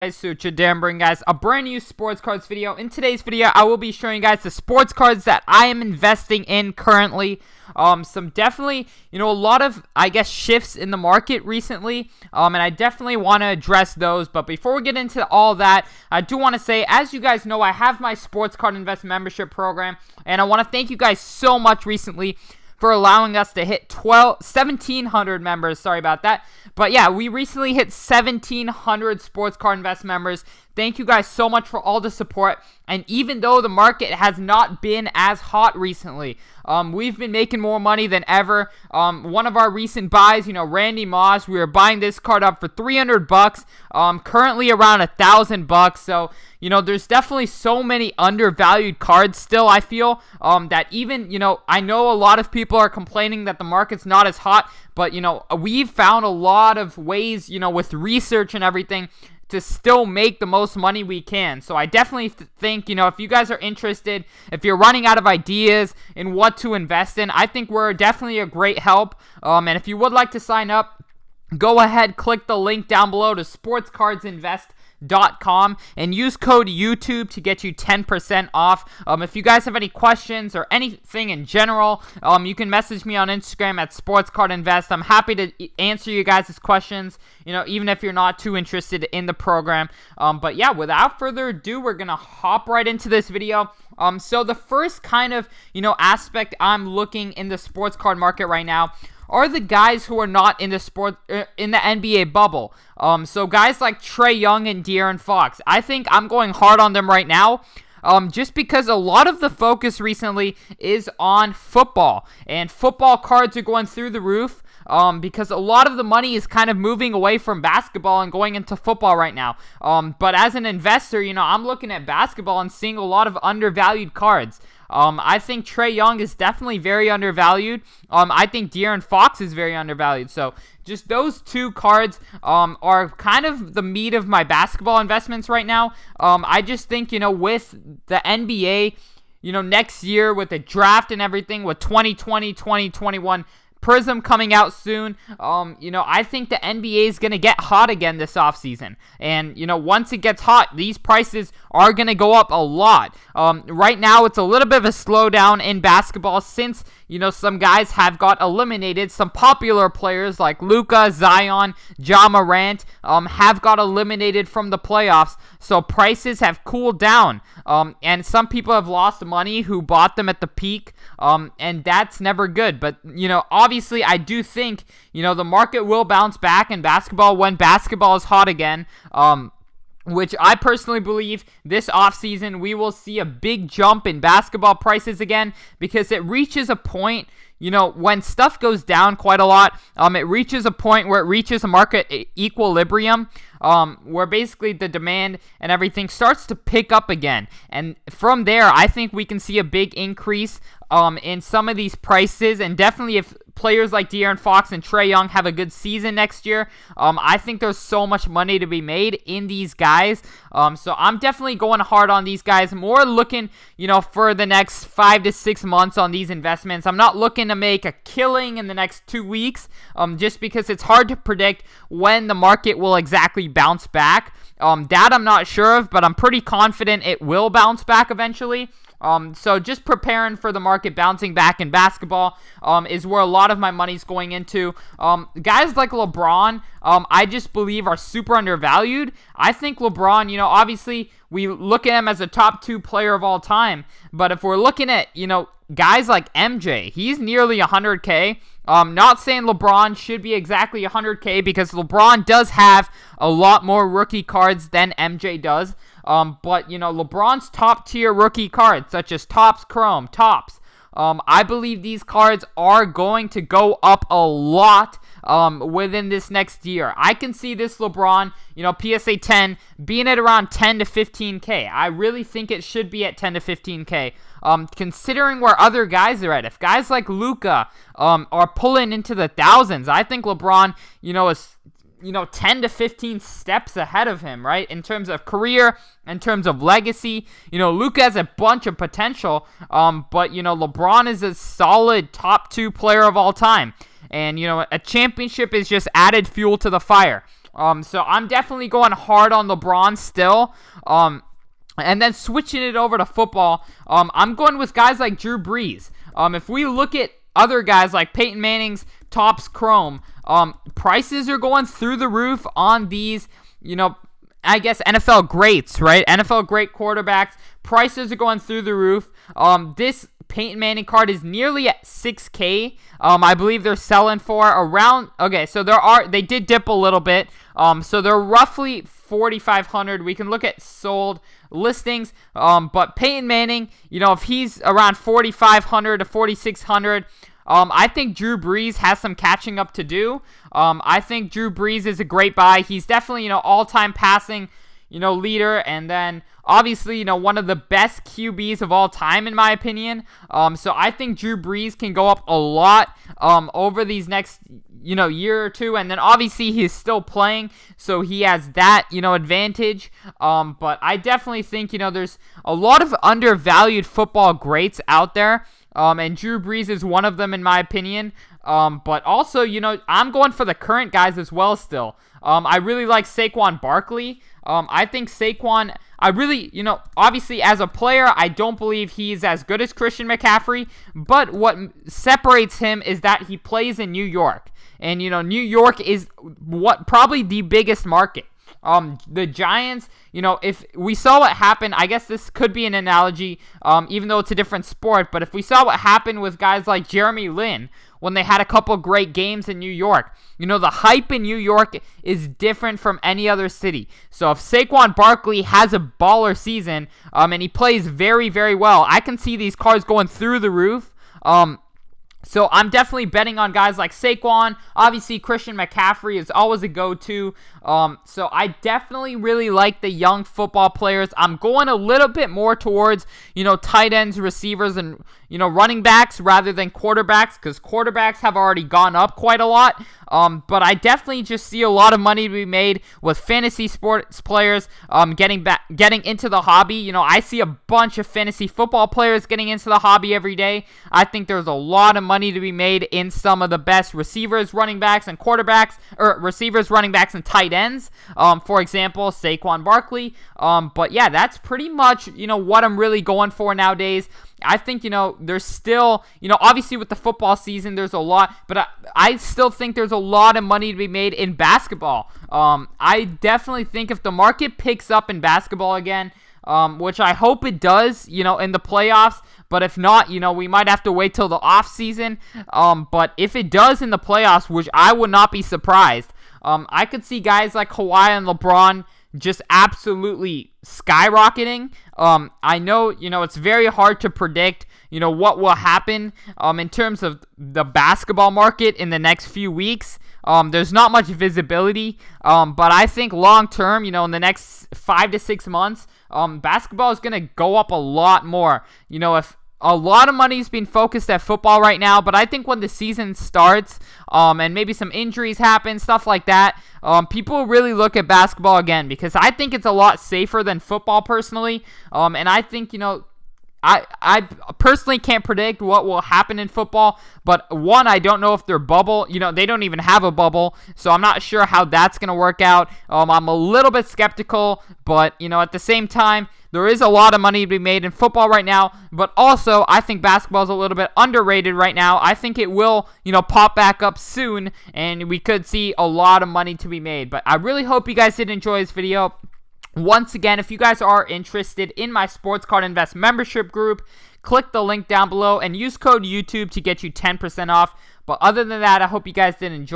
Bring guys a brand new sports cards video. In today's video, I will be showing you guys the sports cards that I am investing in currently. Some definitely, a lot of, shifts in the market recently, and I definitely want to address those. But before we get into all that, I do want to say, as you guys know, I have my sports card invest membership program, and I want to thank you guys so much recently for allowing us to hit 1,700 members. Sorry about that. But yeah, we recently hit 1,700 sports card invest members. Thank you guys so much for all the support. And even though the market has not been as hot recently, we've been making more money than ever. One of our recent buys, Randy Moss, we were buying this card up for $300, currently around $1,000. So, there's definitely so many undervalued cards still, I feel, that even, I know a lot of people are complaining that the market's not as hot, but, we've found a lot of ways, with research and everything, to still make the most money we can. So I definitely think, if you guys are interested, if you're running out of ideas in what to invest in, I think we're definitely a great help. And if you would like to sign up, go ahead, click the link down below to sportscardsinvest.com and use code YouTube to get you 10% off. If you guys have any questions or anything in general, you can message me on Instagram at sportscardinvest. I'm happy to answer you guys' questions, even if you're not too interested in the program. But yeah, without further ado, we're gonna hop right into this video. So the first kind of, aspect I'm looking in the sports card market right now are the guys who are not in the in the NBA bubble. So guys like Trae Young and De'Aaron Fox, I think I'm going hard on them right now. Just because a lot of the focus recently is on football, and football cards are going through the roof. Because a lot of the money is kind of moving away from basketball and going into football right now. But as an investor, I'm looking at basketball and seeing a lot of undervalued cards. I think Trae Young is definitely very undervalued. I think De'Aaron Fox is very undervalued. So just those two cards are kind of the meat of my basketball investments right now. I just think, with the NBA, next year with the draft and everything, with 2020, 2021 Prism coming out soon, I think the NBA is going to get hot again this offseason. And, once it gets hot, these prices are going to go up a lot. Right now, it's a little bit of a slowdown in basketball since, some guys have got eliminated. Some popular players like Luka, Zion, Ja Morant have got eliminated from the playoffs. So prices have cooled down. And some people have lost money who bought them at the peak. And that's never good. But, obviously, I do think, the market will bounce back in basketball when basketball is hot again. Which I personally believe this offseason we will see a big jump in basketball prices again, because it reaches a point, when stuff goes down quite a lot, it reaches a point where it reaches a market equilibrium, where basically the demand and everything starts to pick up again. And from there, I think we can see a big increase in some of these prices, and definitely if players like De'Aaron Fox and Trae Young have a good season next year, I think there's so much money to be made in these guys. So I'm definitely going hard on these guys, more looking, for the next 5 to 6 months on these investments. I'm not looking to make a killing in the next 2 weeks, just because it's hard to predict when the market will exactly bounce back. That I'm not sure of, but I'm pretty confident it will bounce back eventually. So just preparing for the market bouncing back in basketball is where a lot of my money's going into. Guys like LeBron, I just believe are super undervalued. I think LeBron, obviously we look at him as a top 2 player of all time, but if we're looking at, guys like MJ, he's nearly 100K. Not saying LeBron should be exactly 100K, because LeBron does have a lot more rookie cards than MJ does. But, LeBron's top tier rookie cards, such as Topps Chrome, Topps, I believe these cards are going to go up a lot within this next year. I can see this LeBron, PSA 10 being at around 10 to 15K. I really think it should be at 10 to 15K. Considering where other guys are at. If guys like Luka are pulling into the thousands, I think LeBron, is 10 to 15 steps ahead of him, right? In terms of career, in terms of legacy. Luka has a bunch of potential, but, LeBron is a solid top 2 player of all time. And, a championship is just added fuel to the fire. So I'm definitely going hard on LeBron still. And then switching it over to football, I'm going with guys like Drew Brees. If we look at other guys like Peyton Manning's Topps Chrome, prices are going through the roof on these, I guess NFL greats, right? NFL great quarterbacks. Prices are going through the roof. This Peyton Manning card is nearly at $6K. I believe they're selling for around, okay, so they did dip a little bit. So they're roughly $4,500. We can look at sold listings. But Peyton Manning, if he's around $4,500 to $4,600, I think Drew Brees has some catching up to do. I think Drew Brees is a great buy. He's definitely, all-time passing, leader, and then obviously, one of the best QBs of all time, in my opinion. So I think Drew Brees can go up a lot over these next, year or two. And then obviously he's still playing, so he has that, advantage. But I definitely think, there's a lot of undervalued football greats out there. And Drew Brees is one of them, in my opinion. But also, I'm going for the current guys as well still. I really like Saquon Barkley. I think Saquon, obviously as a player, I don't believe he's as good as Christian McCaffrey. But what separates him is that he plays in New York. And, New York is probably the biggest market. The Giants, if we saw what happened, I guess this could be an analogy, even though it's a different sport, but if we saw what happened with guys like Jeremy Lin when they had a couple great games in New York, the hype in New York is different from any other city. So if Saquon Barkley has a baller season, and he plays very, very well, I can see these cards going through the roof. So I'm definitely betting on guys like Saquon. Obviously, Christian McCaffrey is always a go-to. So I definitely really like the young football players. I'm going a little bit more towards, tight ends, receivers, and, running backs rather than quarterbacks, because quarterbacks have already gone up quite a lot. But I definitely just see a lot of money to be made with fantasy sports players getting into the hobby. I see a bunch of fantasy football players getting into the hobby every day. I think there's a lot of money to be made in some of the best receivers, running backs, and quarterbacks, or receivers, running backs, and tight ends. For example, Saquon Barkley. But yeah, that's pretty much, what I'm really going for nowadays. I think, there's still, obviously with the football season, there's a lot, but I still think there's a lot of money to be made in basketball. I definitely think if the market picks up in basketball again, which I hope it does, in the playoffs, but if not, we might have to wait till the off season. But if it does in the playoffs, which I would not be surprised, I could see guys like Kawhi and LeBron just absolutely skyrocketing. I know, it's very hard to predict, what will happen in terms of the basketball market in the next few weeks. There's not much visibility, but I think long term, in the next 5 to 6 months, basketball is going to go up a lot more. If a lot of money is being focused at football right now, but I think when the season starts, and maybe some injuries happen, stuff like that, people really look at basketball again, because I think it's a lot safer than football personally. And I think, I personally can't predict what will happen in football, but one, I don't know if their bubble, they don't even have a bubble, so I'm not sure how that's going to work out. I'm a little bit skeptical, but, at the same time, there is a lot of money to be made in football right now, but also I think basketball is a little bit underrated right now. I think it will, pop back up soon, and we could see a lot of money to be made. But I really hope you guys did enjoy this video. Once again, if you guys are interested in my Sports Card Invest membership group, click the link down below and use code YouTube to get you 10% off. But other than that, I hope you guys did enjoy.